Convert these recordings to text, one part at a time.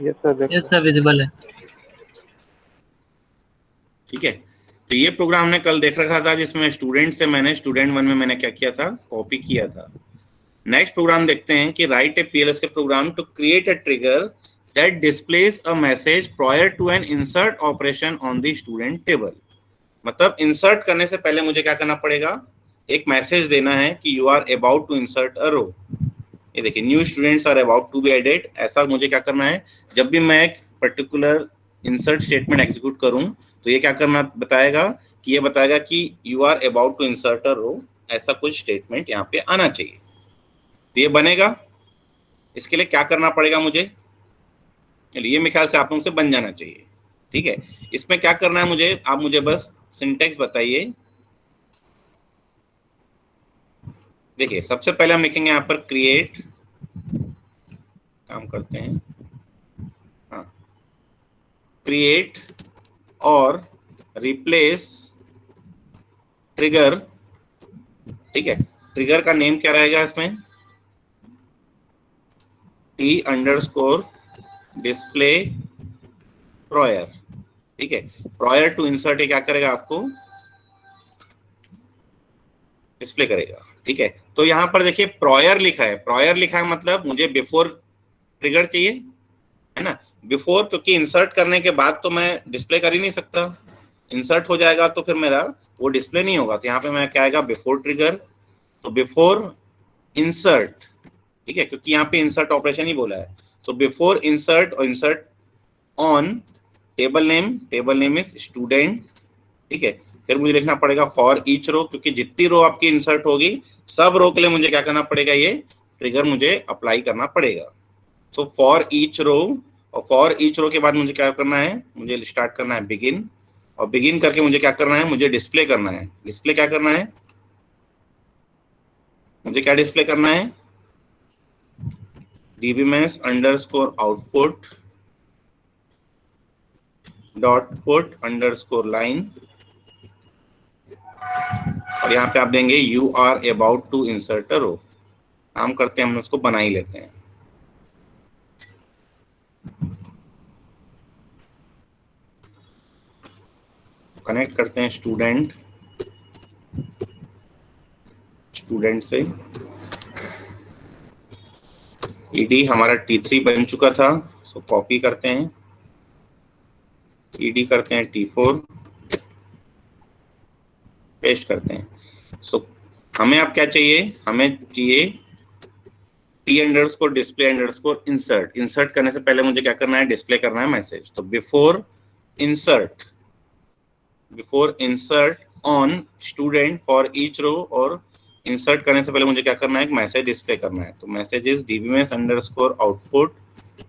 Yes sir, देख yes रहे sir, visible है। ठीक है, तो ये प्रोग्राम हमने कल देख रखा था, जिसमें स्टूडेंट से मैंने स्टूडेंट वन में मैंने क्या किया था, कॉपी किया था। नेक्स्ट प्रोग्राम देखते हैं कि write a PLSQL program to create a trigger that displace a message prior to an insert operation on the student table. मतलब इंसर्ट करने से पहले मुझे क्या करना पड़ेगा, एक मैसेज देना है कि you are about to insert a row. ये देखिए, new students are about to be added. ऐसा मुझे क्या करना है, जब भी मैं एक पर्टिकुलर इंसर्ट स्टेटमेंट एग्जीक्यूट करूं तो ये क्या करना बताएगा, कि ये बताएगा कि you are about to insert a row. ऐसा कुछ स्टेटमेंट यहाँ पे आना चाहिए। तो ये बनेगा, इसके लिए क्या करना पड़ेगा मुझे, चलिए ये मेरे ख्याल से आप लोगों से बन जाना चाहिए। ठीक है, इसमें क्या करना है मुझे, आप मुझे बस सिंटेक्स बताइए। देखिए, सबसे पहले हम लिखेंगे यहाँ पर क्रिएट, काम करते हैं, हाँ, क्रिएट और रिप्लेस ट्रिगर। ठीक है, ट्रिगर का नेम क्या रहेगा इसमें, टी अंडरस्कोर डिस्प्ले प्रायर। ठीक है, प्रायर टू इंसर्ट क्या करेगा, आपको डिस्प्ले करेगा। ठीक है, तो यहां पर देखिए प्रायर लिखा है, प्रायर लिखा है मतलब मुझे बिफोर ट्रिगर चाहिए, है ना। बिफोर, क्योंकि इंसर्ट करने के बाद तो मैं डिस्प्ले कर ही नहीं सकता, इंसर्ट हो जाएगा तो फिर मेरा वो डिस्प्ले नहीं होगा। तो यहाँ पे मैं क्या आएगा, बिफोर ट्रिगर। तो बिफोर इंसर्ट, ठीक है, क्योंकि यहाँ पे इंसर्ट ऑपरेशन ही बोला है। सो बिफोर इंसर्ट और insert on table name is student. ठीक है, फिर मुझे लिखना पड़ेगा फॉर ईच रो, क्योंकि जितनी रो आपकी इंसर्ट होगी सब रो के लिए मुझे क्या करना पड़ेगा, ये ट्रिगर मुझे अप्लाई करना पड़ेगा। सो फॉर ईच रो, और फॉर ईच रो के बाद मुझे क्या करना है, मुझे स्टार्ट करना है बिगिन, और बिगिन करके मुझे क्या करना है, मुझे डिस्प्ले करना है। डिस्प्ले क्या करना है, मुझे क्या डिस्प्ले करना है, dbms underscore output dot put underscore line, और यहाँ पे आप देंगे you are about to insert a row. काम करते हैं, हम उसको बना ही लेते हैं। कनेक्ट करते हैं स्टूडेंट से। ईडी हमारा T3 बन चुका था, सो कॉपी करते हैं, ईडी करते हैं T4, पेस्ट करते हैं। सो हमें अब क्या चाहिए, हमें चाहिए T underscore display underscore insert. Insert करने से पहले मुझे क्या करना है, डिस्प्ले करना है मैसेज। तो before insert on student for each row, और इंसर्ट करने से पहले मुझे क्या करना है, एक मैसेज डिस्प्ले करना है। तो message is dbms underscore output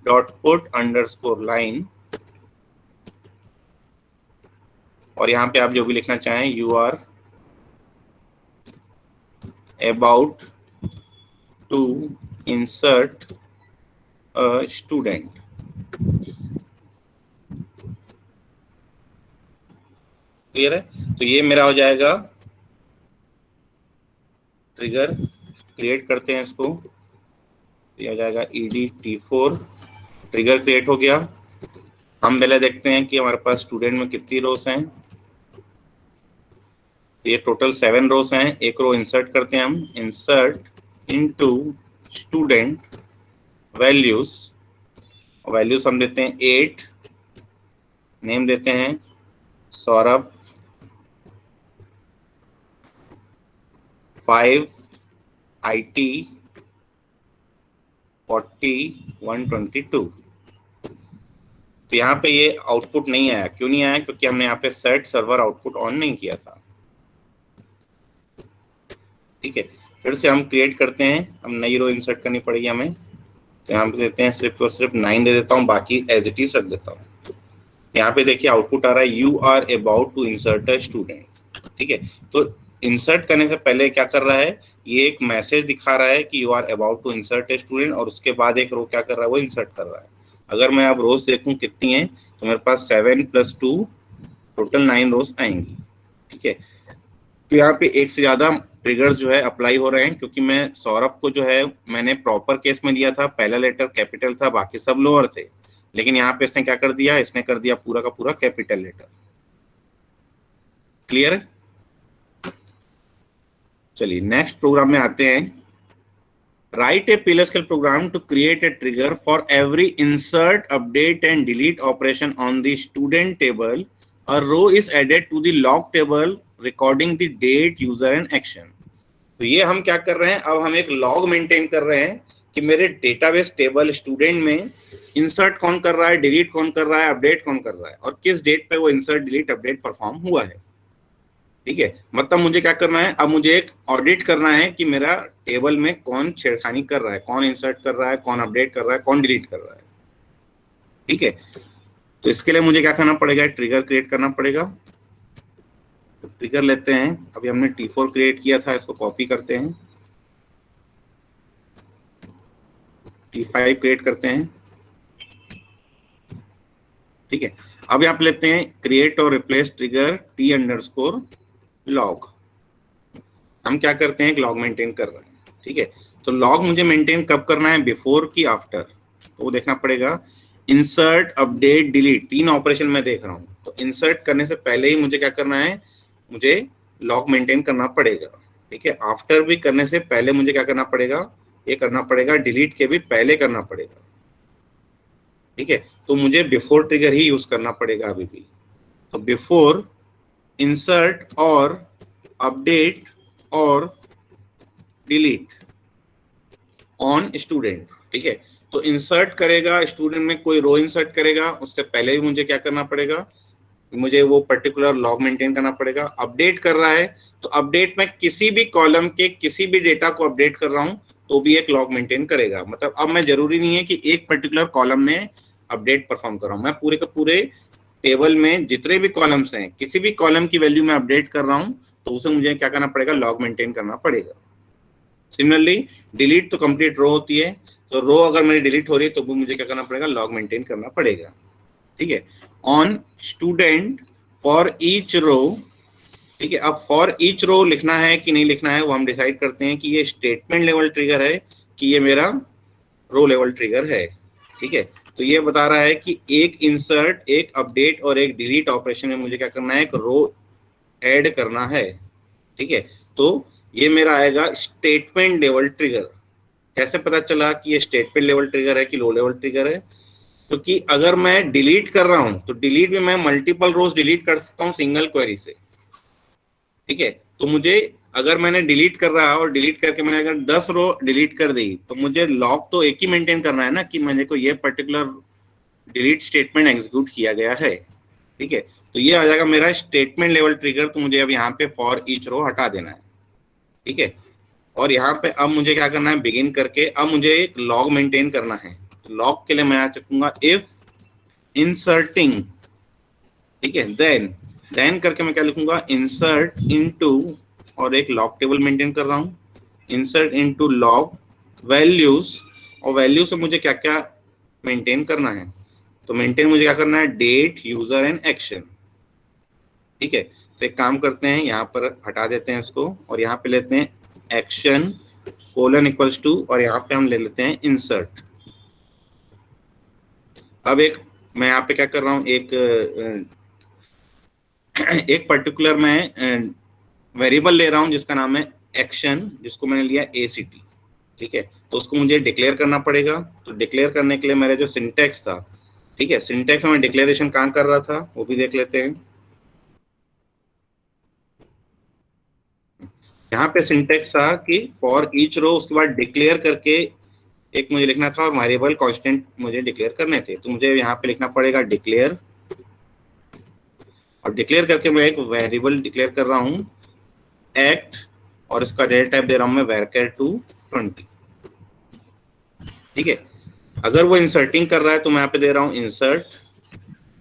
dot put underscore line, और यहाँ पे आप जो भी लिखना चाहें, you are about to insert a student. Clear है, तो ये मेरा हो जाएगा ट्रिगर। क्रिएट करते हैं इसको, ये हो जाएगा ED T4, ट्रिगर क्रिएट हो गया। हम पहले देखते हैं कि हमारे पास स्टूडेंट में कितनी रोस हैं। ये टोटल 7 रोस हैं। एक रो इंसर्ट करते हैं हम, insert into student values, values हम देते हैं 8, नेम देते हैं सौरभ, 5 IT 40 122। तो यहाँ पे ये आउटपुट नहीं आया, क्यों नहीं आया, क्योंकि हमने यहाँ पे सेट सर्वर आउटपुट ऑन नहीं किया था। ठीक है, फिर से हम क्रिएट करते हैं, हम नई रो इंसर्ट करनी पड़ेगी हमें। तो यहाँ पे देते हैं सिर्फ और सिर्फ 9 दे देता हूँ, बाकी एज इट इज रख देता हूँ। यहाँ पे देखिए आउटपुट आ रहा है, you are about to insert a student. ठीक है, तो इंसर्ट करने से पहले क्या कर रहा है, ये एक मैसेज दिखा रहा है कि you are about to insert a student, और उसके बाद एक रो क्या कर रहा है, वो इंसर्ट कर रहा है। अगर मैं अब रोज देखूं कितनी है, तो मेरे पास 7 + 2 टोटल 9 रोज आएंगी। ठीक है, तो यहाँ पे एक से ज्यादा ट्रिगर्स जो है अप्लाई हो रहे हैं, क्योंकि मैं सौरभ को जो है मैंने प्रॉपर केस में लिया था, पहला लेटर कैपिटल था, बाकी सब लोअर थे। लेकिन यहाँ पे इसने क्या कर दिया, इसने कर दिया पूरा का पूरा कैपिटल लेटर। क्लियर है? चलिए नेक्स्ट प्रोग्राम में आते हैं। Write a PLSQL program to create a trigger for every insert, update and delete operation on the student table. A row is added to the log table recording the date, user and action. तो ये हम क्या कर रहे हैं, अब हम एक लॉग मेंटेन कर रहे हैं कि मेरे डेटाबेस टेबल स्टूडेंट में इंसर्ट कौन कर रहा है, डिलीट कौन कर रहा है, अपडेट कौन कर रहा है और किस डेट पे वो इंसर्ट डिलीट अपडेट परफॉर्म हुआ है। ठीक है, मतलब मुझे क्या करना है, अब मुझे एक ऑडिट करना है कि मेरा टेबल में कौन छेड़खानी कर रहा है, कौन इंसर्ट कर रहा है, कौन अपडेट कर रहा है, कौन डिलीट कर रहा है। ठीक है, तो इसके लिए मुझे क्या करना पड़ेगा, ट्रिगर क्रिएट करना पड़ेगा। तो ट्रिगर लेते हैं, अभी हमने T4 क्रिएट किया था, इसको कॉपी करते हैं, T5 क्रिएट करते हैं। ठीक है, अब यहाँ पे लेते हैं क्रिएट और रिप्लेस ट्रिगर T_log। हम क्या करते हैं, एक लॉग मेंटेन कर रहे हैं। ठीक है, तो लॉग मुझे मेंटेन कब करना है, बिफोर की आफ्टर, तो वो देखना पड़ेगा। इंसर्ट, अपडेट, डिलीट, तीन ऑपरेशन मैं देख रहा हूँ, तो इंसर्ट करने से पहले ही मुझे क्या करना है, मुझे लॉग मेंटेन करना पड़ेगा। ठीक है, आफ्टर भी करने से पहले मुझे क्या करना पड़ेगा, ये करना पड़ेगा, डिलीट के भी पहले करना पड़ेगा। ठीक है, तो मुझे बिफोर ट्रिगर ही यूज करना पड़ेगा अभी भी। तो बिफोर इंसर्ट और अपडेट और डिलीट ऑन स्टूडेंट। ठीक है, तो इंसर्ट करेगा स्टूडेंट में, कोई रो इंसर्ट करेगा, उससे पहले भी मुझे क्या करना पड़ेगा, मुझे वो पर्टिकुलर लॉग मेंटेन करना पड़ेगा। अपडेट कर रहा है, तो अपडेट में किसी भी कॉलम के किसी भी डेटा को अपडेट कर रहा हूं तो भी एक लॉग मेंटेन करेगा। मतलब अब मैं जरूरी नहीं है कि एक पर्टिकुलर कॉलम में अपडेट परफॉर्म कर रहा हूं, मैं पूरे के पूरे टेबल में जितने भी कॉलम्स हैं, किसी भी कॉलम की वैल्यू में अपडेट कर रहा हूं तो उसे मुझे क्या करना पड़ेगा, लॉग मेंटेन करना पड़ेगा। सिमिलरली डिलीट तो कंप्लीट रो होती है, तो रो अगर मेरी डिलीट हो रही है तो मुझे क्या करना पड़ेगा, लॉग मेंटेन करना पड़ेगा। ठीक है, on student for each row. ठीक है, अब फॉर ईच रो लिखना है कि नहीं लिखना है वो हम डिसाइड करते हैं कि ये स्टेटमेंट लेवल ट्रिगर है कि ये मेरा रो लेवल ट्रिगर है। ठीक है, तो ये बता रहा है कि एक इंसर्ट, एक अपडेट और एक डिलीट ऑपरेशन में मुझे क्या करना है, एक रो ऐड करना है। ठीक है, तो ये मेरा आएगा स्टेटमेंट लेवल ट्रिगर। कैसे पता चला कि ये स्टेटमेंट लेवल ट्रिगर है कि लो लेवल ट्रिगर है, क्योंकि अगर मैं डिलीट कर रहा हूं तो डिलीट में मैं मल्टीपल रोज डिलीट कर सकता हूं सिंगल क्वेरी से। ठीक है, तो मुझे अगर मैंने डिलीट कर रहा और डिलीट करके मैंने अगर 10 रो डिलीट कर दी तो मुझे लॉग तो एक ही मेंटेन करना है ना कि मैंने को ये पर्टिकुलर डिलीट स्टेटमेंट एग्जीक्यूट किया गया है। ठीक है, तो ये आ जाएगा मेरा स्टेटमेंट लेवल ट्रिगर। तो मुझे अब यहाँ पे फॉर ईच रो हटा देना है। ठीक है, और यहाँ पे अब मुझे क्या करना है, बिगिन करके अब मुझे एक लॉग मेंटेन करना है। तो लॉग के लिए मैं यहाँ चुकूंगा इफ इंसर्टिंग। ठीक है, देन करके मैं क्या लिखूंगा, इंसर्ट इनटू, और एक लॉग टेबल मेंटेन कर रहा हूँ, इंसर्ट इनटू लॉग वैल्यूज। और वैल्यू से मुझे क्या क्या मेंटेन करना है, तो मेंटेन मुझे क्या करना है, डेट, यूजर एंड एक्शन। ठीक है, तो एक काम करते हैं, यहाँ पर हटा देते हैं इसको और यहाँ पे लेते हैं एक्शन कोलन इक्वल्स टू, और यहाँ पे हम ले लेते हैं इंसर्ट। अब एक मैं यहाँ पे क्या कर रहा हूँ, एक पर्टिकुलर मैं वेरिएबल ले रहा हूँ जिसका नाम है एक्शन, जिसको मैंने लिया ACT। ठीक है, तो उसको मुझे डिक्लेयर करना पड़ेगा। तो डिक्लेयर करने के लिए मेरा जो सिंटैक्स था, ठीक है, सिंटैक्स में मैं डिक्लेरेशन कहाँ कर रहा था वो भी देख लेते हैं। यहाँ पे सिंटैक्स था कि फॉर ईच रो, उसके बाद डिक्लेयर करके एक मुझे लिखना था और वेरिएबल कांस्टेंट मुझे डिक्लेयर करने थे। तो मुझे यहाँ पे लिखना पड़ेगा डिक्लेयर, और डिक्लेयर करके मैं एक वेरिएबल डिक्लेयर कर रहा हूँ एक्ट, और इसका डेटा टाइप दे रहा हूँ मैं varchar 20। ठीक है, अगर वो इंसर्टिंग कर रहा है तो मैं यहाँ पे दे रहा हूँ इंसर्ट।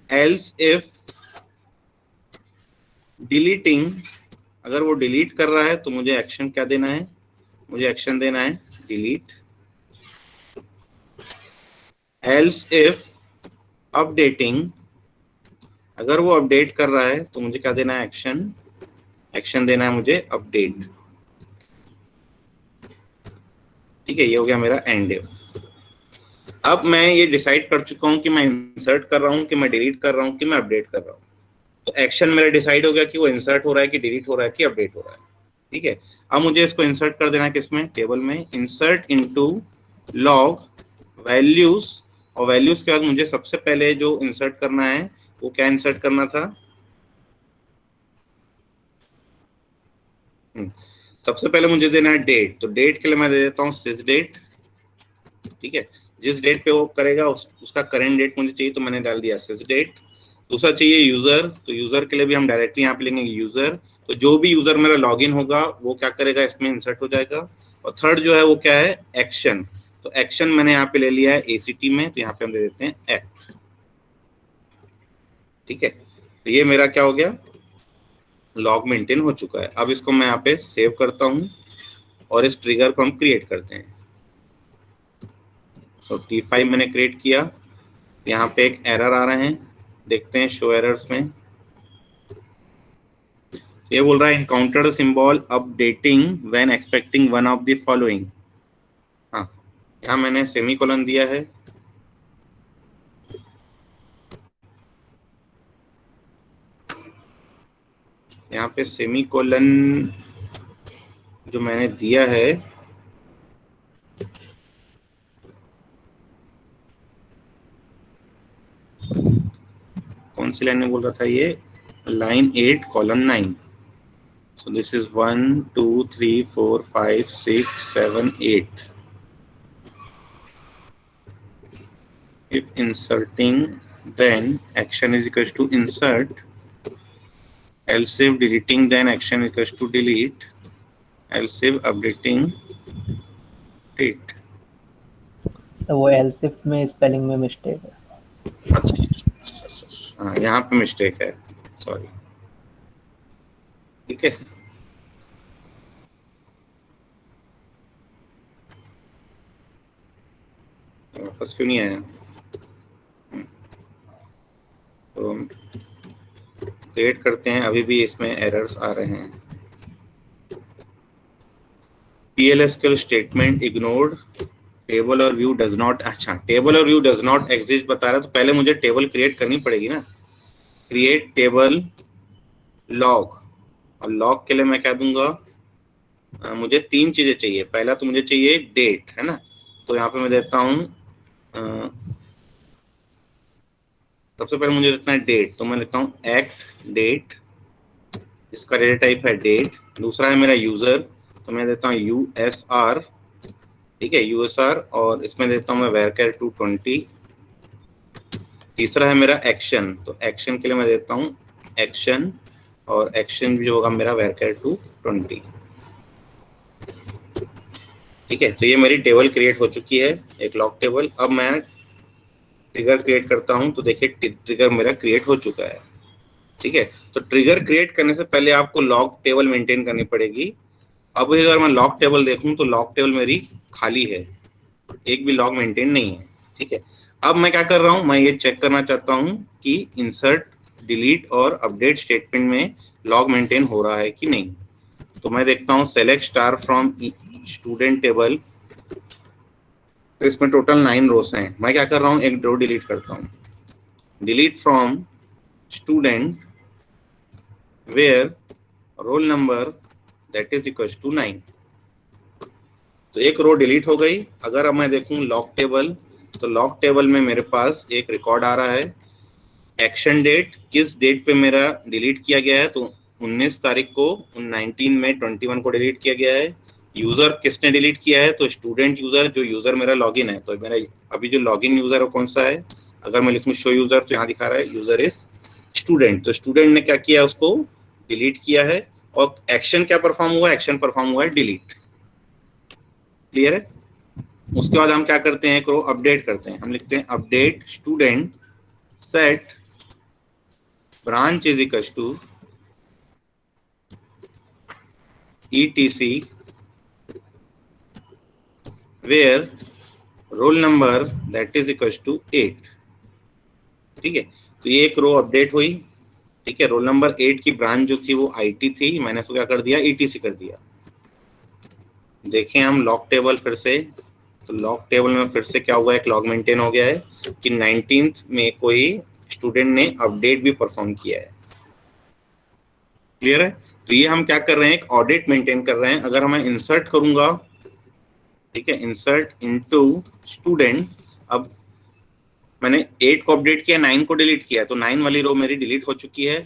एल्स इफ डिलीटिंग, अगर वो डिलीट कर रहा है तो मुझे एक्शन क्या देना है, मुझे एक्शन देना है डिलीट। एल्स इफ अपडेटिंग, अगर वो अपडेट कर रहा है तो मुझे क्या देना है, एक्शन, एक्शन देना है मुझे अपडेट। ठीक है, ये हो गया मेरा एंड इफ। अब मैं ये डिसाइड कर चुका हूँ कि मैं इंसर्ट कर रहा हूँ, कि मैं डिलीट कर रहा हूँ, कि मैं अपडेट कर रहा हूँ। तो एक्शन मेरा डिसाइड हो गया कि वो इंसर्ट हो रहा है, कि डिलीट हो रहा है, कि अपडेट हो रहा है। ठीक है, अब मुझे इसको इंसर्ट कर देना है किसमें, टेबल में। इंसर्ट इनटू लॉग वैल्यूज, और वैल्यूज के बाद मुझे सबसे पहले जो इंसर्ट करना है वो क्या इंसर्ट करना था, सबसे पहले मुझे देना है डेट। तो डेट के लिए मैं दे देता हूँ सिस डेट। ठीक है, जिस डेट पे वो करेगा उसका करेंट डेट मुझे चाहिए, तो मैंने डाल दिया सिस डेट। दूसरा चाहिए यूजर, तो यूजर के लिए भी हम डायरेक्टली यहाँ पे लेंगे यूजर। तो जो भी यूजर मेरा लॉगिन होगा वो क्या करेगा, इसमें इंसर्ट हो जाएगा। और थर्ड जो है वो क्या है, एक्शन। तो एक्शन मैंने यहाँ पे ले लिया है एसीटी में, तो यहाँ पे हम दे देते हैं एक्ट। ठीक है, तो ये मेरा क्या हो गया, लॉग मेंटेन हो चुका है। अब इसको मैं यहाँ पे सेव करता हूँ और इस ट्रिगर को हम क्रिएट करते हैं। तो T5 मैंने क्रिएट किया, यहाँ पे एक एरर आ रहे हैं, देखते हैं शो एरर्स में। ये बोल रहा है encounter symbol updating when expecting one of the following. हाँ, यहाँ मैंने सेमीकोलन दिया है। यहाँ पे सेमीकोलन जो मैंने दिया है, कौन सी लाइन में बोल रहा था ये, line 8 column 9। So this is 1 2 3 4 5 6 7 8. If inserting, then action is equals to insert, else if deleting, then action is equals to delete, else if updating, update. तो वो एल्सिफ में स्पेलिंग में मिस्टेक है। अच्छा, हाँ यहाँ पे मिस्टेक है, सॉरी। ठीक है, वापस क्यों नहीं आया, तो क्रिएट करते हैं। अभी भी इसमें एरर्स आ रहे हैं। PLSQL स्टेटमेंट इग्नोर्ड, टेबल और व्यू डज नॉट, अच्छा टेबल और व्यू डज नॉट एग्जिस्ट बता रहा है, तो पहले मुझे टेबल क्रिएट करनी पड़ेगी ना। क्रिएट टेबल लॉग, और लॉग के लिए मैं क्या दूंगा, मुझे 3 चीजें चाहिए। पहला तो मुझे चाहिए डेट, है ना, तो यहाँ पे मैं देता हूँ सबसे पहले मुझे लिखना है डेट, तो मैं लिखता हूँ एक्ट डेट, इसका डेटा टाइप है डेट। दूसरा है मेरा यूजर, तो मैं देता हूँ USR। ठीक है, USR, और इसमें देता हूँ मैं varchar 220। तीसरा है मेरा एक्शन, तो एक्शन के लिए मैं देता हूँ एक्शन, और एक्शन भी होगा मेरा varchar 220। ठीक है, तो ये मेरी टेबल क्रिएट हो चुकी है, एक लॉग टेबल। अब मैं ट्रिगर क्रिएट करता हूँ, तो देखिए ट्रिगर मेरा क्रिएट हो चुका है। ठीक है, तो ट्रिगर क्रिएट करने से पहले आपको लॉग टेबल मेंटेन करनी पड़ेगी। अब अगर मैं लॉग टेबल देखूं तो लॉग टेबल मेरी खाली है, एक भी लॉग मेंटेन नहीं है। ठीक है, अब मैं क्या कर रहा हूं, मैं ये चेक करना चाहता हूं कि इंसर्ट, डिलीट और अपडेट स्टेटमेंट में लॉग मेंटेन हो रहा है कि नहीं। तो मैं देखता हूं select star from student table, तो इसमें टोटल 9 रोज हैं। मैं क्या कर रहा हूं, एक रो डिलीट करता हूं, delete from student where roll number that is equal to 9। तो एक रो डिलीट हो गई। अगर अब मैं देखूं लॉग टेबल, तो लॉग टेबल में मेरे पास एक रिकॉर्ड आ रहा है, एक्शन डेट, किस डेट पे मेरा डिलीट किया गया है, तो 19 तारीख को 19 में 21 को डिलीट किया गया है। यूजर किसने डिलीट किया है, तो स्टूडेंट यूजर, जो यूजर मेरा लॉगिन है। तो मेरा अभी जो लॉगिन यूजर है कौन सा है, अगर मैं लिखूं शो यूजर, तो यहाँ दिखा रहा है यूजर इज स्टूडेंट। तो स्टूडेंट ने क्या किया, उसको डिलीट किया है। और एक्शन क्या परफॉर्म हुआ, एक्शन परफॉर्म हुआ है डिलीट। क्लियर है। उसके बाद हम क्या करते हैं, एक रो अपडेट करते हैं। हम लिखते हैं update student set branch is equal to ETC where roll number that is equal to 8। ठीक है, तो ये एक रो अपडेट हुई। ठीक है, रोल नंबर 8 की ब्रांच जो थी वो IT थी, मैंने उसको क्या कर दिया, ETC कर दिया। देखें हम लॉग टेबल फिर से, तो लॉग टेबल में फिर से क्या हुआ है, एक लॉग मेंटेन हो गया है कि 19th में कोई स्टूडेंट ने अपडेट भी परफॉर्म किया है। क्लियर है? तो ये हम क्या कर रहे हैं, एक ऑडिट मेंटेन कर रहे हैं। अगर मैं इंसर्ट करूंगा, ठीक है, इंसर्ट इनटू स्टूडेंट, अब मैंने 8 को अपडेट किया, 9 को डिलीट किया, तो 9 वाली रो मेरी डिलीट हो चुकी है।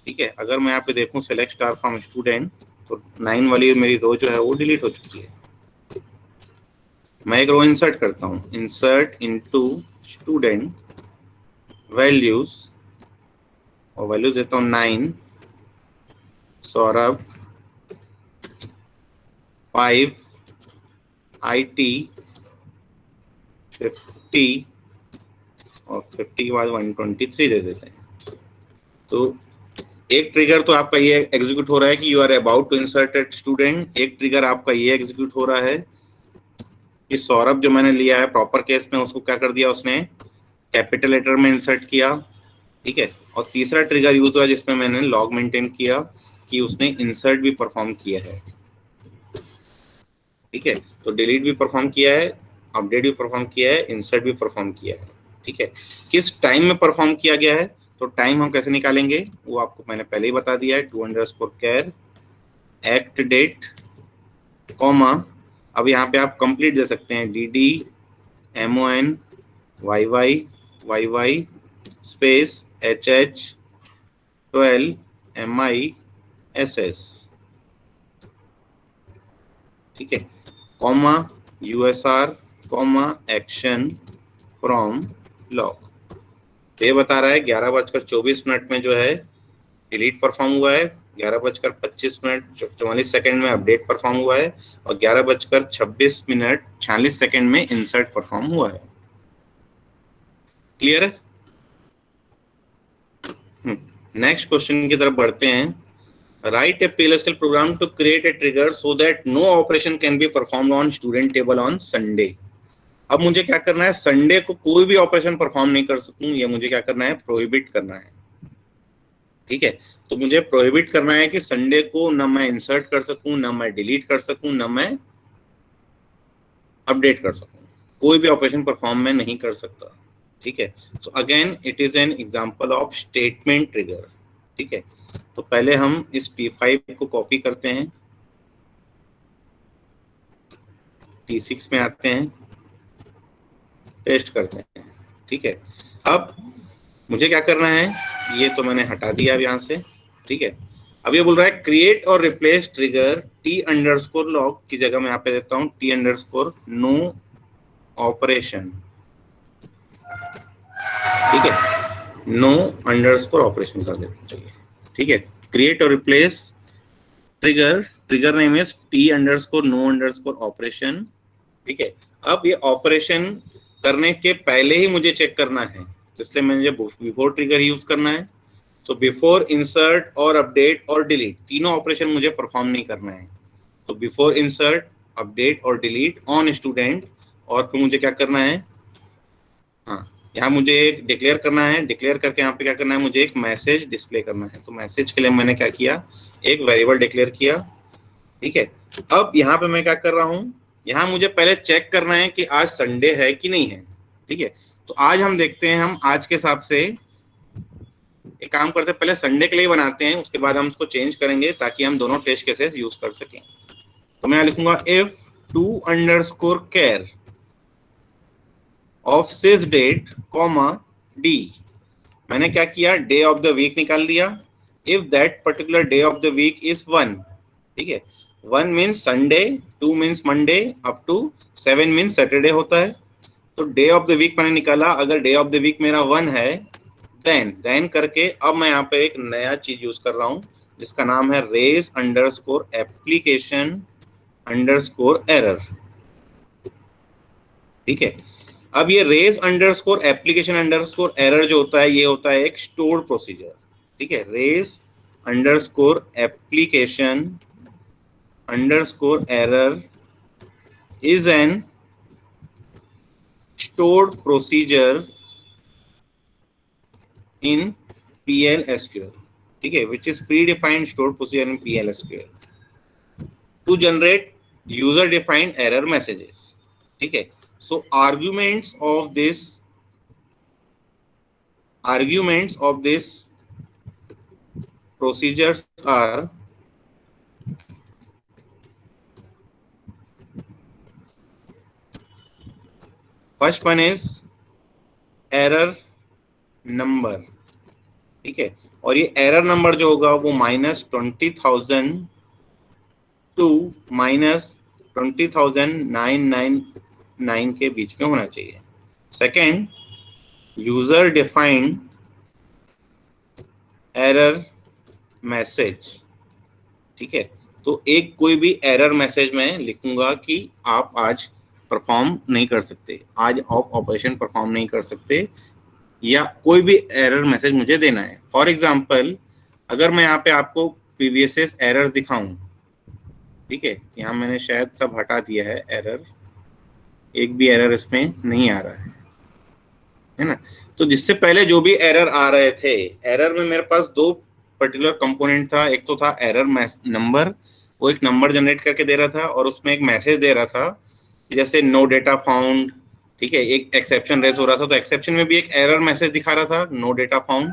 ठीक है, अगर मैं यहाँ पे देखूं सेलेक्ट स्टार फ्रॉम स्टूडेंट, तो 9 वाली मेरी रो जो है वो डिलीट हो चुकी है। मैं एक रो इंसर्ट करता हूँ, इंसर्ट इनटू स्टूडेंट वैल्यूज, और वैल्यूज देता हूँ 9, सौरभ, 5, IT, 50, और 50 के बाद 123 दे देते हैं। तो एक ट्रिगर तो आपका ये एग्जीक्यूट हो रहा है कि you are about to insert a student. एक ट्रिगर आपका ये एग्जीक्यूट हो रहा है कि सौरभ जो मैंने लिया है प्रॉपर केस में, उसको क्या कर दिया, उसने कैपिटल लेटर में इंसर्ट किया। ठीक है, और तीसरा ट्रिगर यूज हुआ जिसमें मैंने लॉग मेंटेन किया कि उसने इंसर्ट भी परफॉर्म किया है। ठीक है, तो डिलीट भी परफॉर्म किया है, अपडेट भी परफॉर्म किया है, इंसर्ट भी परफॉर्म किया है। ठीक है, किस टाइम में परफॉर्म किया गया है, तो टाइम हम कैसे निकालेंगे वो आपको मैंने पहले ही बता दिया है, to_char एक्ट डेट कॉमा, अब यहाँ पे आप कंप्लीट दे सकते हैं DD MON YY space HH 12 MISS। ठीक है, comma USR comma action from log. तो ये बता रहा है 11:24 में जो है डिलीट परफॉर्म हुआ है, 11:25 में अपडेट परफॉर्म हुआ है, और 11:26 में इंसर्ट परफॉर्म हुआ है। क्लियर है? नेक्स्ट क्वेश्चन की तरफ बढ़ते हैं। Write a PLSQL program to create a trigger so that no operation can be performed on student table on Sunday. अब मुझे क्या करना है, संडे को कोई भी ऑपरेशन परफॉर्म नहीं कर सकूं, ये मुझे क्या करना है, प्रोहिबिट करना है। ठीक है, तो मुझे प्रोहिबिट करना है कि संडे को न मैं इंसर्ट कर सकूं, न मैं डिलीट कर सकूं, न मैं अपडेट कर सकूं, कोई भी ऑपरेशन परफॉर्म मैं नहीं कर सकता। ठीक है, so again it is an example of statement trigger. ठीक है, तो पहले हम इस P5 को कॉपी करते हैं, T6 में आते हैं, पेस्ट करते हैं। ठीक है, अब मुझे क्या करना है, ये तो मैंने हटा दिया अब यहाँ से। ठीक है, अब ये बोल रहा है क्रिएट और रिप्लेस ट्रिगर T_log की जगह मैं यहाँ पे देता हूँ T_no ऑपरेशन। ठीक है, नो अंडरस्कोर ऑपरेशन कर देना चाहिए। ठीक है, क्रिएट और replace trigger name is T_no operation. ठीक है, अब ये ऑपरेशन करने के पहले ही मुझे चेक करना है, इसलिए मुझे बिफोर ट्रिगर यूज करना है। तो बिफोर इंसर्ट और अपडेट और डिलीट तीनों ऑपरेशन मुझे परफॉर्म नहीं करना है। तो बिफोर इंसर्ट, अपडेट और डिलीट ऑन स्टूडेंट, और फिर मुझे क्या करना है, हाँ यहाँ मुझे एक डिक्लेयर करना है, डिक्लेयर करके यहाँ पे क्या करना है, मुझे एक मैसेज डिस्प्ले करना है। तो मैसेज के लिए मैंने क्या किया, एक वेरिएबल डिक्लेयर किया। ठीक है, अब यहाँ पे मैं क्या कर रहा हूँ, यहाँ मुझे पहले चेक करना है कि आज संडे है कि नहीं है। ठीक है, तो आज हम देखते हैं, हम आज के हिसाब से एक काम करते हैं, पहले संडे के लिए बनाते हैं, उसके बाद हम उसको चेंज करेंगे ताकि हम दोनों टेस्ट केसेस यूज कर सकें। तो मैं लिखूंगा if to_char of sysdate comma D, मैंने क्या किया, डे ऑफ द वीक निकाल दिया। If that particular day of the week is 1, ठीक है, 1 means Sunday, 2 means Monday, up to 7 means Saturday होता है। तो डे ऑफ द वीक मैंने निकाला, अगर डे ऑफ द वीक मेरा 1 है, देन करके अब मैं यहाँ पे एक नया चीज यूज कर रहा हूँ जिसका नाम है raise_application_error। ठीक है, अब ये raise_application_error जो होता है, ये होता है एक स्टोर्ड प्रोसीजर। ठीक है, raise_application_error is an stored procedure in PL/SQL, ठीक है, which is predefined stored procedure in PL/SQL to generate user defined error messages। ठीक है, So arguments of this procedures are first one is error number, ठीक है, और ये error number जो होगा वो -20,000 टू -20,999 के बीच में होना चाहिए। Second, user defined error message, ठीक है, तो एक कोई भी एरर मैसेज में लिखूंगा कि आप आज परफॉर्म नहीं कर सकते, आज आप ऑपरेशन परफॉर्म नहीं कर सकते, या कोई भी एरर मैसेज मुझे देना है। फॉर एग्जांपल, अगर मैं यहाँ पे आपको प्रीवियस एरर्स दिखाऊं, ठीक है, यहाँ मैंने शायद सब हटा दिया है एरर, एक भी एरर इसमें नहीं आ रहा है ना। तो जिससे पहले जो भी एरर आ रहे थे, एरर में मेरे पास दो पर्टिकुलर कंपोनेंट था, एक तो था एरर नंबर, वो एक नंबर जनरेट करके दे रहा था, और उसमें एक मैसेज दे रहा था जैसे नो डेटा फाउंड, ठीक है, एक एक्सेप्शन रेज हो रहा था, तो एक्सेप्शन में भी एक एरर मैसेज दिखा रहा था, नो डेटा फाउंड,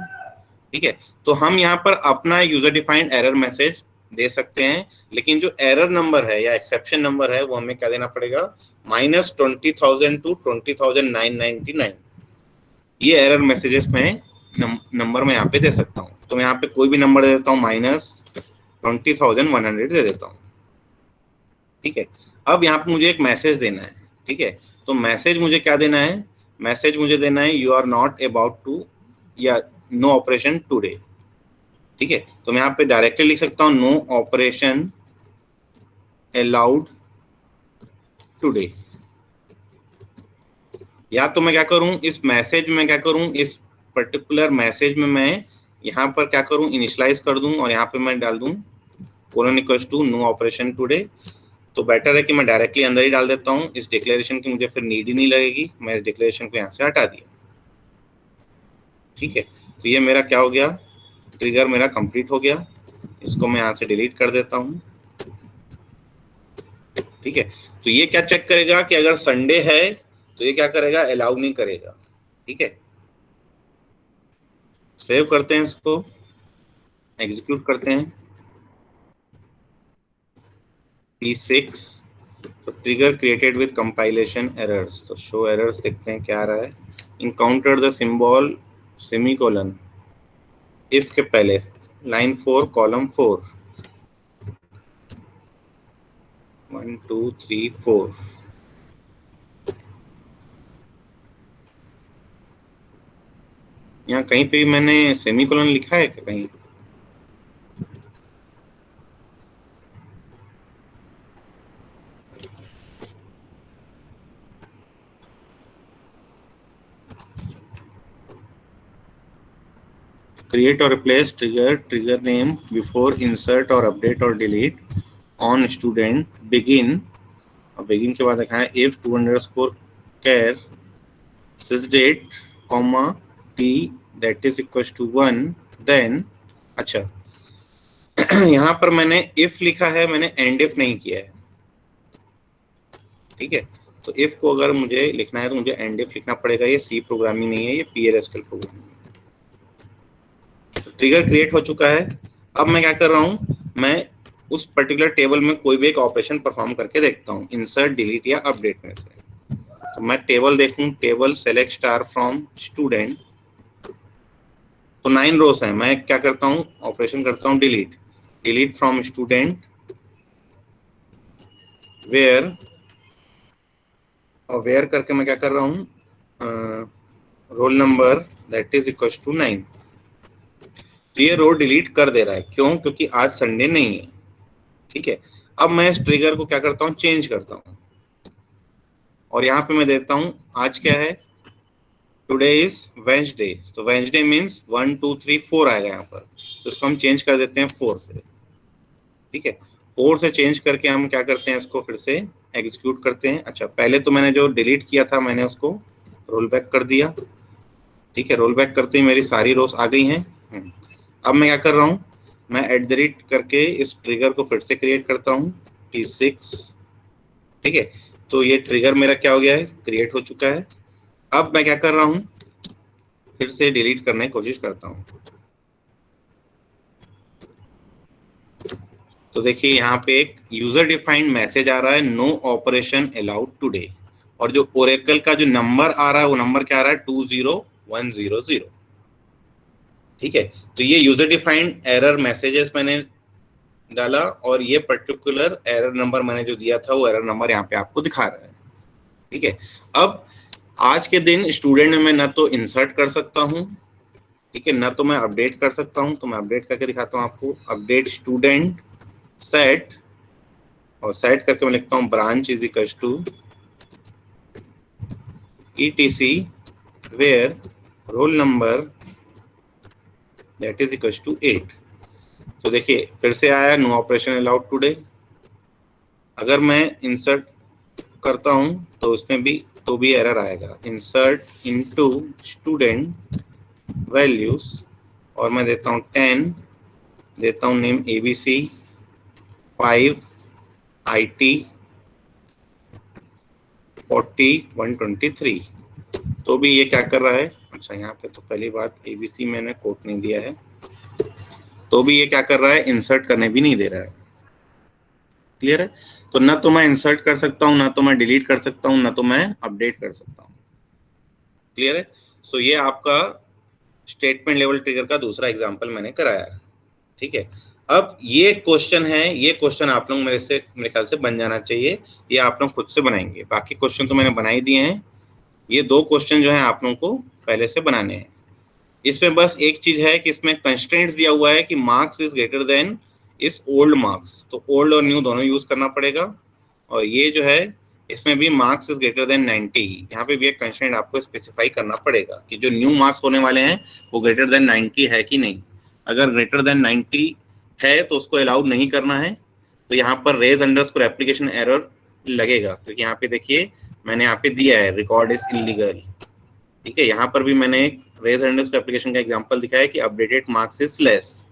ठीक है। तो हम यहाँ पर अपना यूजर डिफाइंड एरर मैसेज दे सकते हैं, लेकिन जो एरर नंबर है या एक्सेप्शन नंबर है वो हमें क्या देना पड़ेगा, -20,000 टू 20,999, ये एरर मैसेजेस में नंबर में यहाँ पे दे सकता हूँ। तो मैं यहाँ पे कोई भी नंबर दे देता हूँ, -20,100 दे देता हूँ, ठीक है। अब यहाँ पे मुझे एक मैसेज देना है, ठीक है, तो मैसेज मुझे क्या देना है, मैसेज मुझे देना है you are not about to, या नो ऑपरेशन टुडे, ठीक है। तो मैं यहाँ पे डायरेक्टली लिख सकता हूँ नो ऑपरेशन अलाउड टुडे, या तो मैं क्या करूं, इस मैसेज में क्या करूं, इस पर्टिकुलर मैसेज में मैं यहाँ पर क्या करूं, इनिशियलाइज कर दूं, और यहाँ पे मैं डाल दूं colon equals to no operation today. तो बेटर है कि मैं डायरेक्टली अंदर ही डाल देता हूँ, इस डिक्लेरेशन की मुझे फिर नीड ही नहीं लगेगी, मैं इस डिक्लेरेशन को यहाँ से हटा दिया, ठीक है। तो ये मेरा क्या हो गया, ट्रिगर मेरा कंप्लीट हो गया, इसको मैं यहाँ से डिलीट कर देता हूँ, ठीक है। तो ये क्या चेक करेगा कि अगर संडे है तो ये क्या करेगा, अलाउ नहीं करेगा, ठीक है। सेव करते हैं, इसको एग्जीक्यूट करते हैं, P6, तो trigger created with compilation errors, तो शो एरर्स देखते हैं क्या आ रहा है। Encounter the symbol semicolon if के पहले, लाइन 4 कॉलम 4, 1 2 3 4, यहाँ कहीं पे मैंने सेमीकोलन लिखा है क्या कहीं, create or replace trigger name before insert or update or delete on student begin, और begin के बाद लिखा है if to underscore char sysdate comma t that is equals to 1 then, अच्छा यहाँ पर मैंने if लिखा है, मैंने end if नहीं किया है, ठीक है। तो if को अगर मुझे लिखना है तो मुझे end if लिखना पड़ेगा, ये C प्रोग्रामिंग नहीं है, ये PLSQL प्रोग्रामिंग है। ट्रिगर क्रिएट हो चुका है। अब मैं क्या कर रहा हूं, मैं उस पर्टिकुलर टेबल में कोई भी एक ऑपरेशन परफॉर्म करके देखता हूं, इंसर्ट डिलीट या अपडेट में से। तो मैं टेबल देखूं, table select star from student, तो 9 रोज है, मैं क्या करता हूं, ऑपरेशन करता हूं डिलीट फ्रॉम स्टूडेंट वेयर, और वेयर करके मैं क्या कर रहा हूं, roll number that is equal to 9। तो ये रो डिलीट कर दे रहा है, क्यों, क्योंकि आज संडे नहीं है, ठीक है। अब मैं इस ट्रिगर को क्या करता हूँ, चेंज करता हूँ, और यहाँ पे मैं देता हूँ आज क्या है, टुडे इज वेंसडे, तो वेंसडे मीन्स 1 2 3 4 आएगा यहाँ पर, तो इसको हम चेंज कर देते हैं 4 से, ठीक है। 4 से चेंज करके हम क्या करते हैं, इसको फिर से एग्जीक्यूट करते हैं। अच्छा, पहले तो मैंने जो डिलीट किया था मैंने उसको रोल बैक कर दिया, ठीक है, रोल बैक करते ही मेरी सारी रोज आ गई हैं। अब मैं क्या कर रहा हूँ, मैं @ करके इस ट्रिगर को फिर से क्रिएट करता हूँ, T6, ठीक है। तो ये ट्रिगर मेरा क्या हो गया है, क्रिएट हो चुका है। अब मैं क्या कर रहा हूं, फिर से डिलीट करने की कोशिश करता हूं। तो देखिए यहाँ पे एक यूजर डिफाइंड मैसेज आ रहा है, नो ऑपरेशन अलाउड टुडे, और जो ओरेकल का जो नंबर आ रहा है वो नंबर क्या आ रहा है, 20100। ठीक है, तो ये यूजर डिफाइंड एरर मैसेजेस मैंने डाला, और ये पर्टिकुलर एरर नंबर मैंने जो दिया था वो एरर नंबर यहाँ पे आपको दिखा रहा है। ठीक है, अब आज के दिन स्टूडेंट में ना तो इंसर्ट कर सकता हूँ, ठीक है, ना तो मैं अपडेट कर सकता हूँ। तो मैं अपडेट करके दिखाता हूँ आपको, अपडेट स्टूडेंट सेट, और सेट करके मैं लिखता हूँ branch is equal to etc where roll number that is equal to 8। तो देखिए फिर से आया नो ऑपरेशन अलाउड टुडे। अगर मैं इंसर्ट करता हूं तो उसमें भी एरर आएगा, इंसर्ट इनटू स्टूडेंट वैल्यूज, और मैं देता हूं 10, देता हूं नेम ABC 5 IT 40 123। तो भी ये क्या कर रहा है, अच्छा यहाँ पे तो पहली बात ABC मैंने कोट नहीं दिया है, तो भी ये क्या कर रहा है, इंसर्ट करने भी नहीं दे रहा है। क्लियर है, तो ना तो मैं इंसर्ट कर सकता हूं, ना तो मैं डिलीट कर सकता हूं, ना तो मैं अपडेट कर सकता हूं। क्लियर है, सो ये आपका स्टेटमेंट लेवल ट्रिगर का दूसरा एग्जांपल मैंने कराया। ठीक है, अब ये क्वेश्चन है, ये क्वेश्चन आप लोग मेरे ख्याल से बन जाना चाहिए, ये आप लोग खुद से बनाएंगे। बाकी क्वेश्चन तो मैंने बना ही दिए हैं, ये 2 क्वेश्चन जो है आप लोगों को पहले से बनाने हैं। इसमें बस एक चीज है कि इसमें कंस्ट्रेंट्स दिया हुआ है कि मार्क्स इज ग्रेटर देन इस ओल्ड मार्क्स, तो ओल्ड और न्यू दोनों यूज करना पड़ेगा। और ये जो है इसमें भी मार्क्स इज ग्रेटर देन 90, यहाँ पे भी एक कंस्ट्रेंट आपको स्पेसिफाई करना पड़ेगा कि जो न्यू मार्क्स होने वाले हैं वो ग्रेटर देन 90 है कि नहीं। अगर ग्रेटर देन 90 है तो उसको अलाउड नहीं करना है, तो यहाँ पर रेज अंडरस्कोर एप्लीकेशन एरर लगेगा, क्योंकि यहाँ पे देखिए मैंने यहाँ पे दिया है रिकॉर्ड इज इलीगल। ठीक है, यहाँ पर भी मैंने एक रेज अंडरस्कोर एप्लीकेशन का एग्जांपल दिखाया है कि अपडेटेड मार्क्स इज लेस।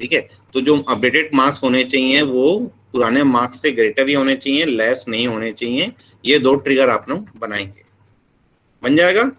ठीक है, तो जो अपडेटेड मार्क्स होने चाहिए वो पुराने मार्क्स से ग्रेटर ही होने चाहिए, लेस नहीं होने चाहिए। ये 2 ट्रिगर आप लोग बनाएंगे, बन जाएगा।